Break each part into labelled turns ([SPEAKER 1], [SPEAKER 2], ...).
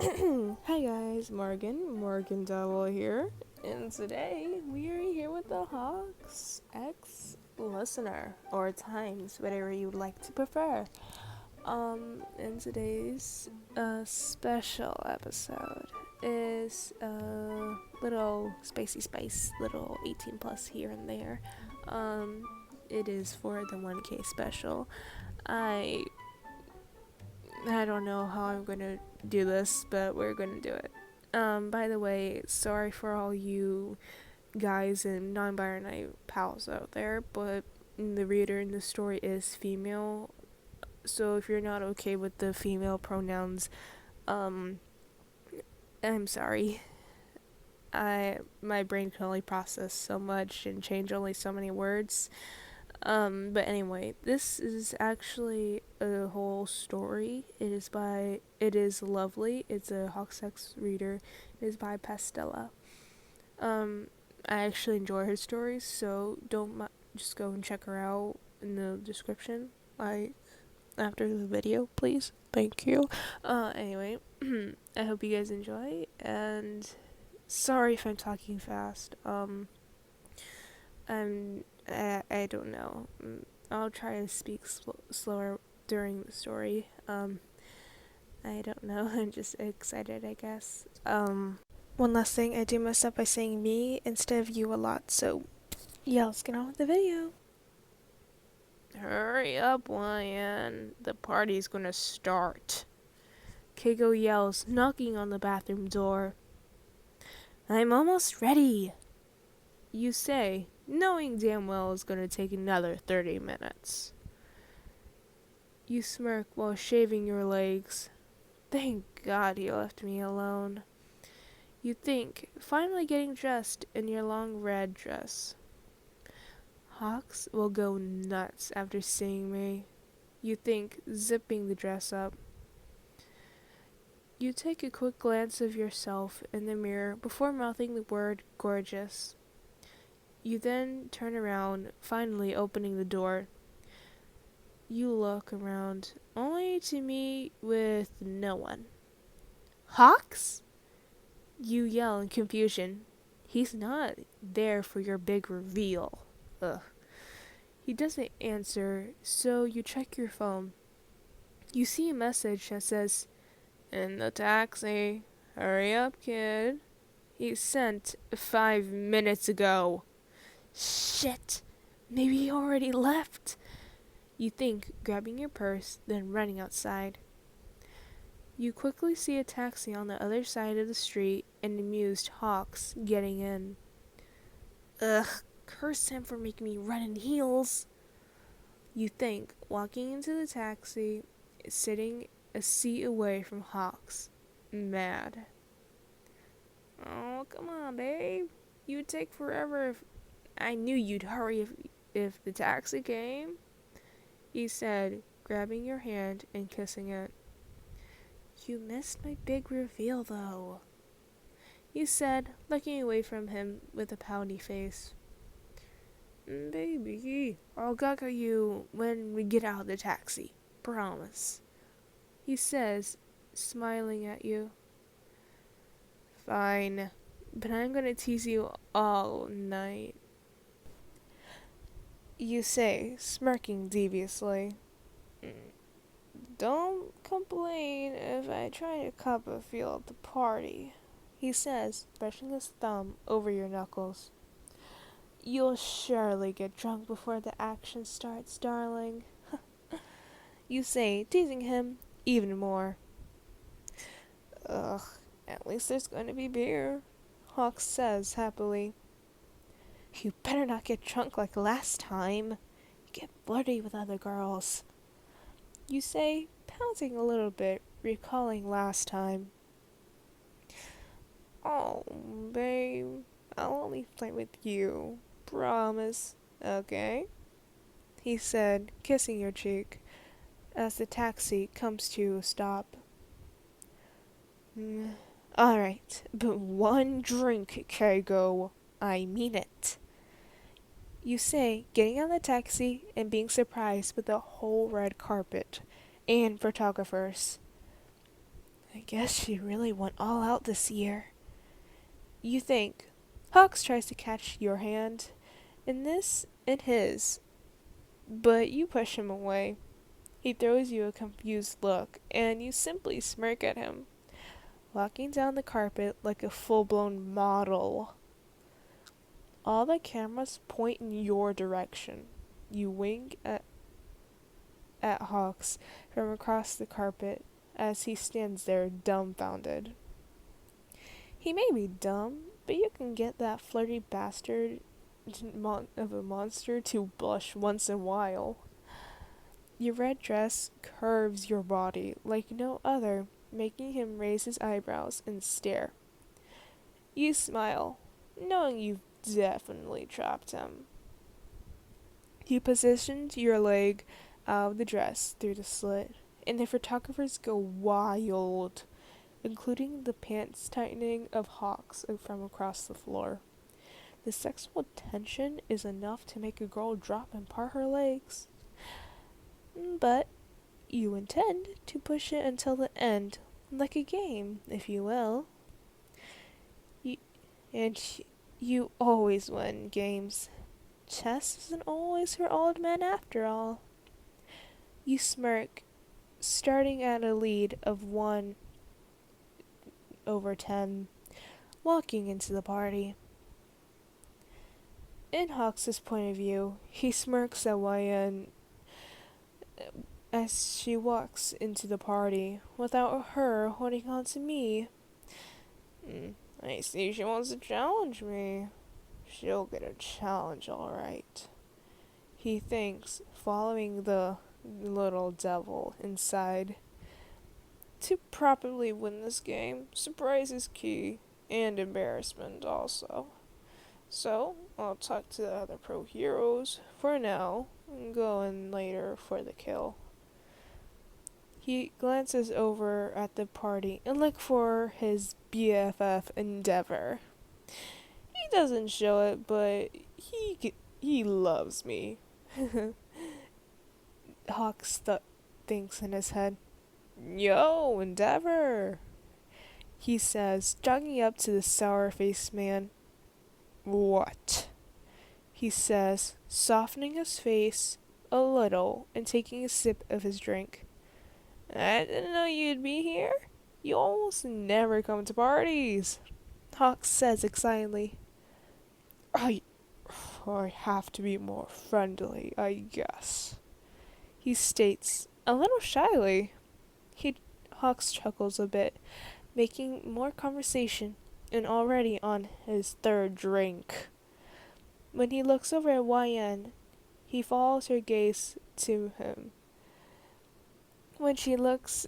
[SPEAKER 1] Hi guys, Morgan Devil here, and today we are here with the Hawks X listener, or Times, whatever you would like to prefer. In today's special episode is a little spacey spice, little 18 plus here and there. It is for the 1K special. I I don't know how I'm gonna do this, but we're gonna do it. By the way, sorry for all you guys and non-binary pals out there, but the reader in the story is female, so if you're not okay with the female pronouns, um, I'm sorry. My brain can only process so much and change only so many words. But anyway, this is actually a whole story. It is lovely. It's a Hawksex reader. It is by Pastella. I actually enjoy her stories, so just go and check her out in the description, like, after the video, please. Thank you. Anyway, I hope you guys enjoy, and sorry if I'm talking fast. I don't know. I'll try to speak slower during the story. I don't know. I'm just excited, I guess. One last thing, I do mess up by saying me instead of you a lot, so yeah, let's get on with the video. Hurry up, Lion. The party's gonna start. Keiko yells, knocking on the bathroom door. I'm almost ready, you say, knowing damn well it's gonna take another 30 minutes. You smirk while shaving your legs. Thank God he left me alone. You think, finally getting dressed in your long red dress. Hawks will go nuts after seeing me. You think, zipping the dress up. You take a quick glance of yourself in the mirror before mouthing the word gorgeous. You then turn around, finally opening the door. You look around, only to meet with no one. Hawks? You yell in confusion. He's not there for your big reveal. Ugh. He doesn't answer, so you check your phone. You see a message that says, "In the taxi. Hurry up, kid." He sent 5 minutes ago. Shit. Maybe he already left. You think, grabbing your purse, then running outside. You quickly see a taxi on the other side of the street and amused Hawks getting in. Ugh, curse him for making me run in heels. You think, walking into the taxi, sitting a seat away from Hawks, mad. Oh, come on, babe. You'd take forever if I knew you'd hurry if the taxi came, he said, grabbing your hand and kissing it. You missed my big reveal, though, you said, looking away from him with a pouty face. Baby, I'll gugger you when we get out of the taxi. Promise, he says, smiling at you. Fine, but I'm gonna tease you all night, you say, smirking deviously. Don't complain if I try to cup a feel at the party, he says, brushing his thumb over your knuckles. You'll surely get drunk before the action starts, darling, you say, teasing him even more. Ugh, at least there's going to be beer, Hawks says happily. You better not get drunk like last time. You get flirty with other girls, you say, pouting a little bit, recalling last time. Oh, babe, I'll only play with you. Promise. Okay? He said, kissing your cheek, as the taxi comes to a stop. Alright, but one drink, Kago. I mean it, you say, getting out of the taxi and being surprised with the whole red carpet and photographers. I guess she really went all out this year. You think. Hawks tries to catch your hand, in his, but you push him away. He throws you a confused look, and you simply smirk at him, walking down the carpet like a full-blown model. All the cameras point in your direction. You wink at Hawks from across the carpet as he stands there dumbfounded. He may be dumb, but you can get that flirty bastard of a monster to blush once in a while. Your red dress curves your body like no other, making him raise his eyebrows and stare. You smile, knowing you've definitely trapped him. You positioned your leg out of the dress through the slit, and the photographers go wild, including the pants tightening of Hawks from across the floor. The sexual tension is enough to make a girl drop and part her legs. But you intend to push it until the end, like a game, if you will. You always win games. Chess isn't always for old men after all. You smirk, starting at a lead of 1/10, walking into the party. In Hawks' point of view, he smirks at YN as she walks into the party, without her holding on to me. I see she wants to challenge me. She'll get a challenge, alright. He thinks, following the little devil inside. To properly win this game, surprise is key, and embarrassment also. So, I'll talk to the other pro heroes for now, and go in later for the kill. He glances over at the party and looks for his BFF Endeavor. He doesn't show it, but he loves me. Hawks thinks in his head. Yo, Endeavor, he says, jogging up to the sour-faced man. What? He says, softening his face a little and taking a sip of his drink. I didn't know you'd be here. You almost never come to parties, Hawks says excitedly. I have to be more friendly, I guess, he states, a little shyly. Hawks chuckles a bit, making more conversation, and already on his third drink. When he looks over at YN, he follows her gaze to him. When she looks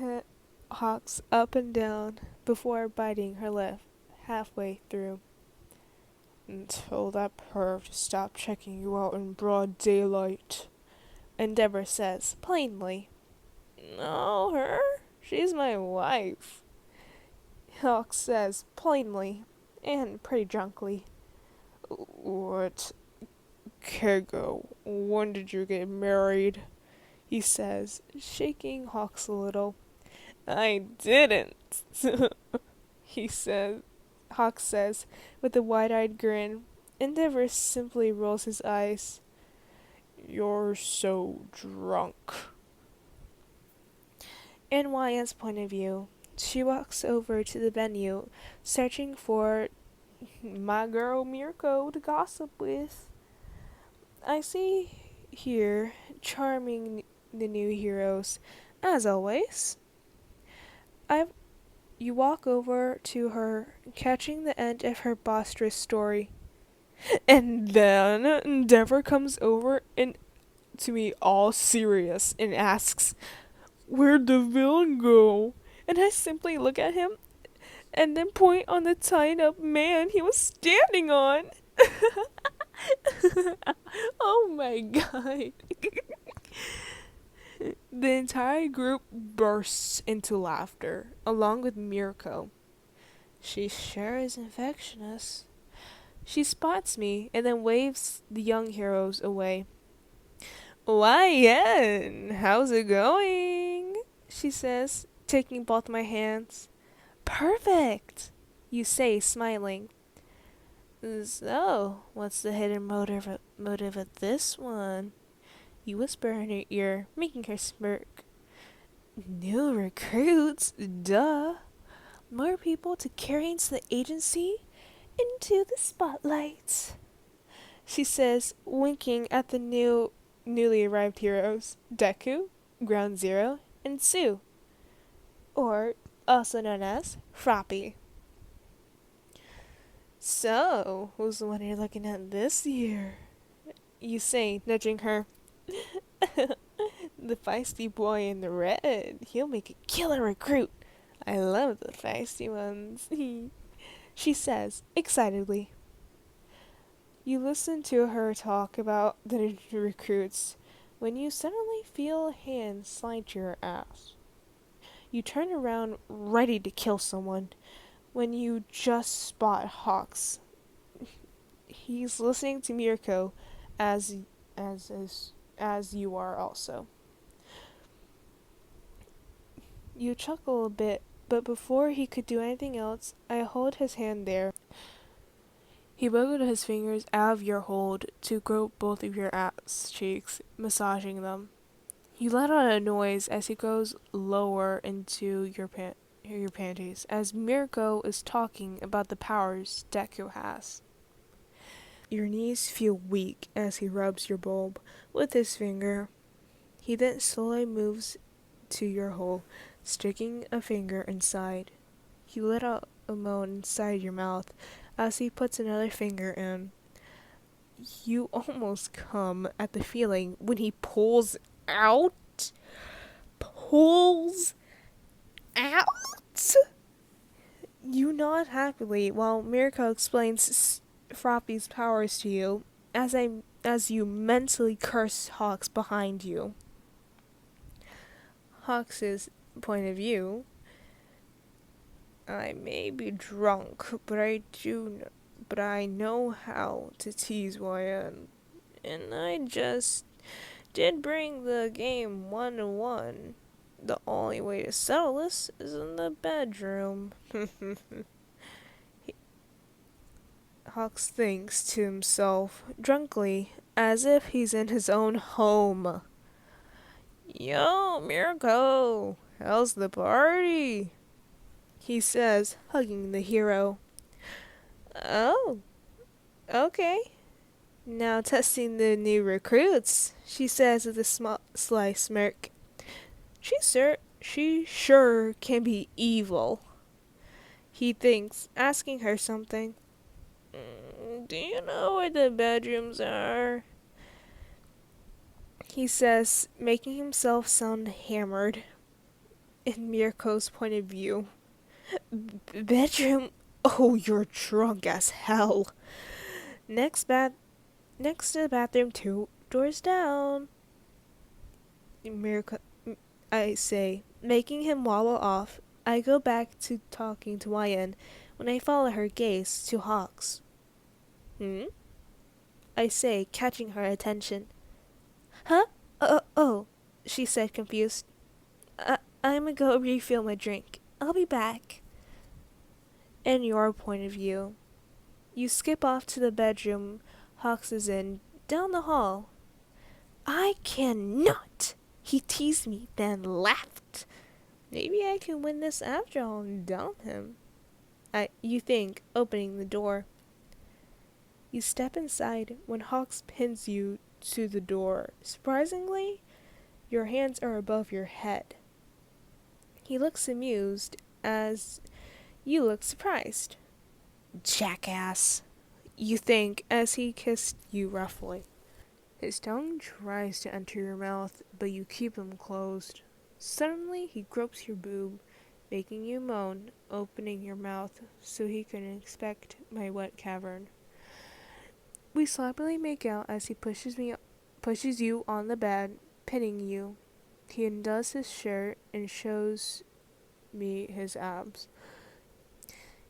[SPEAKER 1] at Hawks up and down before biting her lip halfway through. Until that perv stopped checking you out in broad daylight, Endeavor says, plainly. No, her? She's my wife, Hawks says, plainly, and pretty drunkly. What? Kego, when did you get married? He says, shaking Hawks a little. I didn't, Hawks says, with a wide-eyed grin. Endeavor simply rolls his eyes. You're so drunk. In YN's point of view, she walks over to the venue, searching for my girl Mirko to gossip with. I see here, charming the new heroes, as always. You walk over to her, catching the end of her boisterous story. And then Endeavor comes over and to me all serious and asks, where'd the villain go? And I simply look at him and then point on the tied up man he was standing on. Oh my god. The entire group bursts into laughter, along with Mirko. She sure is infectious. She spots me and then waves the young heroes away. Why, yeah, how's it going? She says, taking both my hands. Perfect, you say, smiling. So, what's the hidden motive of this one? You whisper in her ear, making her smirk. New recruits? Duh. More people to carry into the agency, into the spotlight, she says, winking at the newly arrived heroes, Deku, Ground Zero, and Sue, or also known as Froppy. So, who's the one you're looking at this year? You say, nudging her. The feisty boy in the red. He'll make a killer recruit. I love the feisty ones. She says, excitedly. You listen to her talk about the recruits when you suddenly feel a hand slide to your ass. You turn around ready to kill someone when you just spot Hawks. He's listening to Mirko as you are also. You chuckle a bit, but before he could do anything else, I hold his hand there. He wiggled his fingers out of your hold to grope both of your ass cheeks, massaging them. You let out a noise as he goes lower into your panties, as Mirko is talking about the powers Deku has. Your knees feel weak as he rubs your bulb with his finger. He then slowly moves to your hole, sticking a finger inside. You let out a moan inside your mouth as he puts another finger in. You almost come at the feeling when he pulls out. You nod happily while Mirko explains Froppy's powers to you as you mentally curse Hawks behind you. Hawks' point of view. I may be drunk, but I know how to tease YN. And I just did bring the game 1-1. The only way to settle this is in the bedroom. Hawks thinks to himself, drunkenly, as if he's in his own home. Yo, Mirko, how's the party? He says, hugging the hero. Oh, okay. Now testing the new recruits, she says with a sly smirk. She sure can be evil. He thinks, asking her something. Do you know where the bedrooms are? He says, making himself sound hammered. In Mirko's point of view. Bedroom? Oh, you're drunk as hell. Next to the bathroom, 2 doors down. Mirko, I say, making him wobble off. I go back to talking to YN when I follow her gaze to Hawks. I say, catching her attention. Huh? Oh, she said, confused. I'm gonna go refill my drink. I'll be back. In your point of view, you skip off to the bedroom Hawks is in, down the hall. I cannot! He teased me, then laughed. Maybe I can win this after all and dump him. You think, opening the door. You step inside when Hawks pins you to the door. Surprisingly, your hands are above your head. He looks amused as you look surprised. Jackass, you think as he kissed you roughly. His tongue tries to enter your mouth, but you keep them closed. Suddenly, he gropes your boob, making you moan, opening your mouth so he can inspect my wet cavern. We sloppily make out as he pushes you on the bed, pinning you. He undoes his shirt and shows me his abs.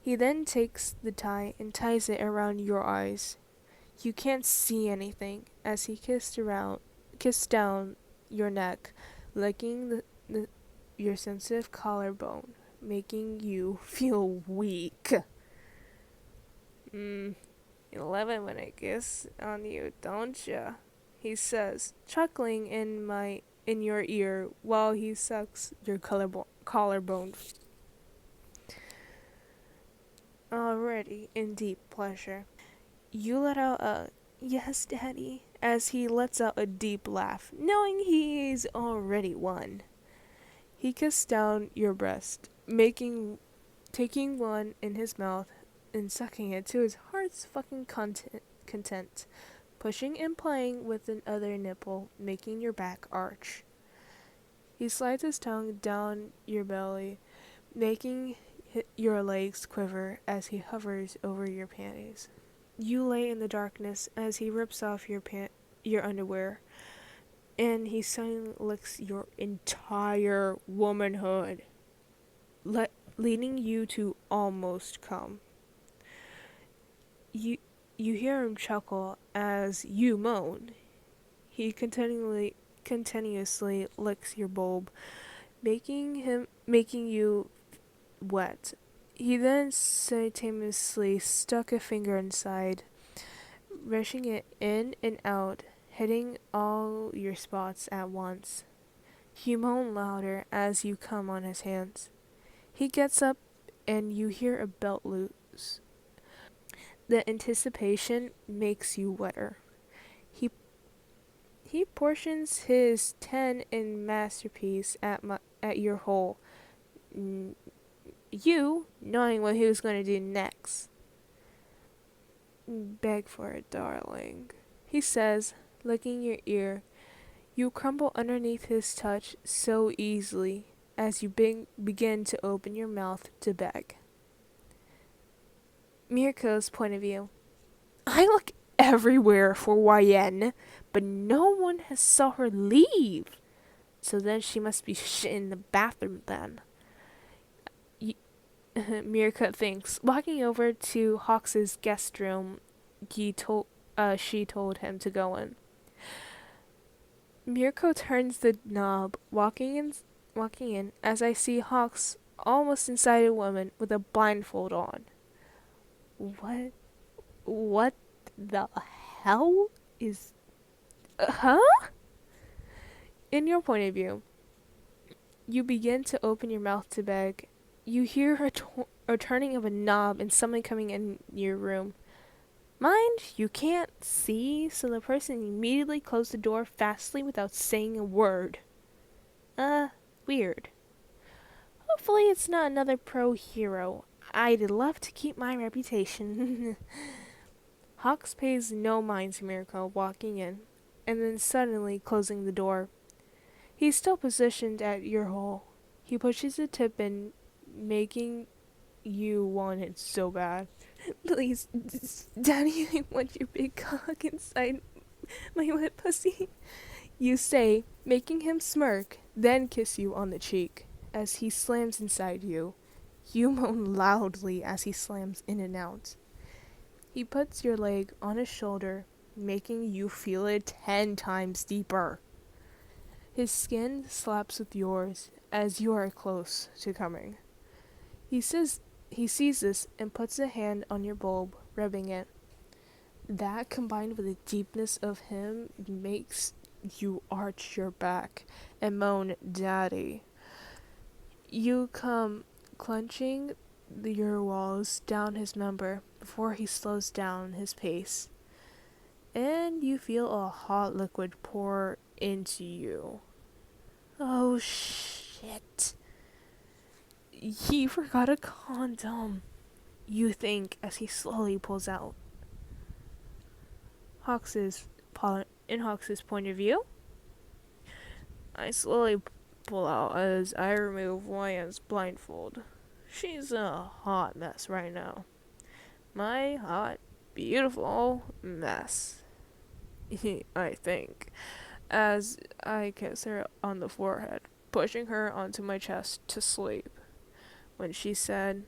[SPEAKER 1] He then takes the tie and ties it around your eyes. You can't see anything as he kissed down your neck, licking your sensitive collarbone, making you feel weak. You love it when I kiss on you, don't ya? He says, chuckling in your ear while he sucks your collarbone. Already in deep pleasure. You let out a "Yes, Daddy," as he lets out a deep laugh, knowing he's already won. He kissed down your breast, taking one in his mouth and sucking it to his heart's fucking content, pushing and playing with another nipple, making your back arch. He slides his tongue down your belly, making your legs quiver as he hovers over your panties. You lay in the darkness as he rips off your underwear, and he suddenly licks your entire womanhood, leading you to almost come. You hear him chuckle as you moan. He continuously licks your bulb, making you wet. He then simultaneously stuck a finger inside, rushing it in and out, hitting all your spots at once. You moan louder as you come on his hands. He gets up and you hear a belt loose. The anticipation makes you wetter. He portions his 10 in masterpiece at your hole. You, knowing what he was going to do next. Beg for it, darling, he says, licking your ear. You crumble underneath his touch so easily as you begin to open your mouth to beg. Mirko's point of view. I look everywhere for YN, but no one has saw her leave. So then she must be shit in the bathroom then. Mirka thinks, walking over to Hawks's guest room she told him to go in. Mirko turns the knob, walking in as I see Hawks almost inside a woman with a blindfold on. What the hell is... Huh? In your point of view, you begin to open your mouth to beg. You hear a turning of a knob and someone coming in your room. Mind, you can't see, so the person immediately closed the door fastly without saying a word. Weird. Hopefully it's not another pro hero. I'd love to keep my reputation. Hawks pays no mind to Mirko walking in, and then suddenly closing the door. He's still positioned at your hole. He pushes the tip in, making you want it so bad. Please, Daddy, I want your big cock inside my wet pussy. You say, making him smirk, then kiss you on the cheek. As he slams inside you, you moan loudly as he slams in and out. He puts your leg on his shoulder, making you feel it 10 times deeper. His skin slaps with yours as you are close to coming. He sees this and puts a hand on your bulb, rubbing it. That, combined with the deepness of him, makes you arch your back and moan, Daddy. You come clenching your walls down his member before he slows down his pace. And you feel a hot liquid pour into you. Oh, shit. He forgot a condom, you think, as he slowly pulls out. In Hawks's point of view, I slowly pull out as I remove Wyatt's blindfold. She's a hot mess right now. My hot, beautiful mess. I think, as I kiss her on the forehead, pushing her onto my chest to sleep. When she said,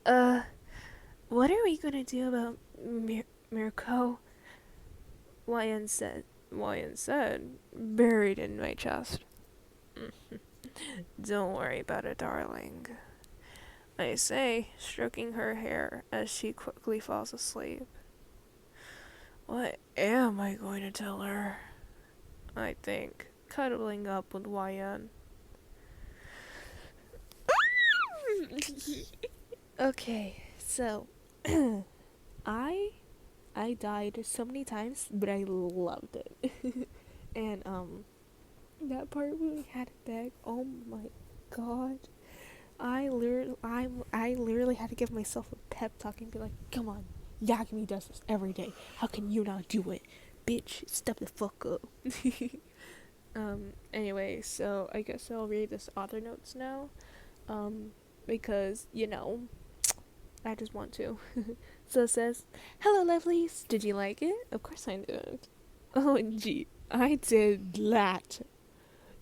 [SPEAKER 1] what are we gonna do about Mirko? Wyan said, buried in my chest. Don't worry about it, darling, I say, stroking her hair as she quickly falls asleep. What am I going to tell her? I think, cuddling up with YN. Okay, so I I died so many times, but I loved it. And that part when we had it back, oh my god. I literally had to give myself a pep talk and be like, come on, Yagami does this every day. How can you not do it? Bitch, step the fuck up. Anyway, so I guess I'll read this author notes now. Because, I just want to. So it says, hello lovelies, did you like it? Of course I did. OMG, I did that.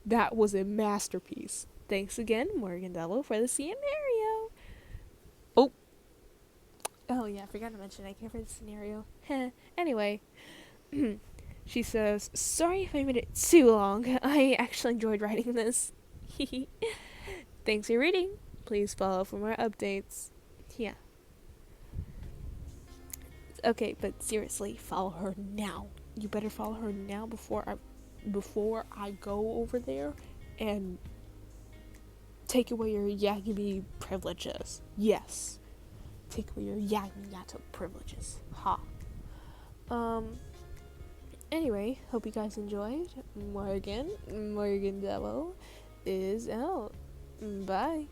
[SPEAKER 1] That was a masterpiece. Thanks again, Morgan Dello, for the scenario. Oh yeah, I forgot to mention I came for the scenario. Anyway, she says, sorry if I made it too long. I actually enjoyed writing this. Thanks for reading. Please follow for more updates. Yeah. Okay, but seriously, follow her now. You better follow her now before I go over there and take away your Yagami privileges. Yes. Take away your Yagami privileges. Ha. Anyway, hope you guys enjoyed. Morgan Devil is out. Bye.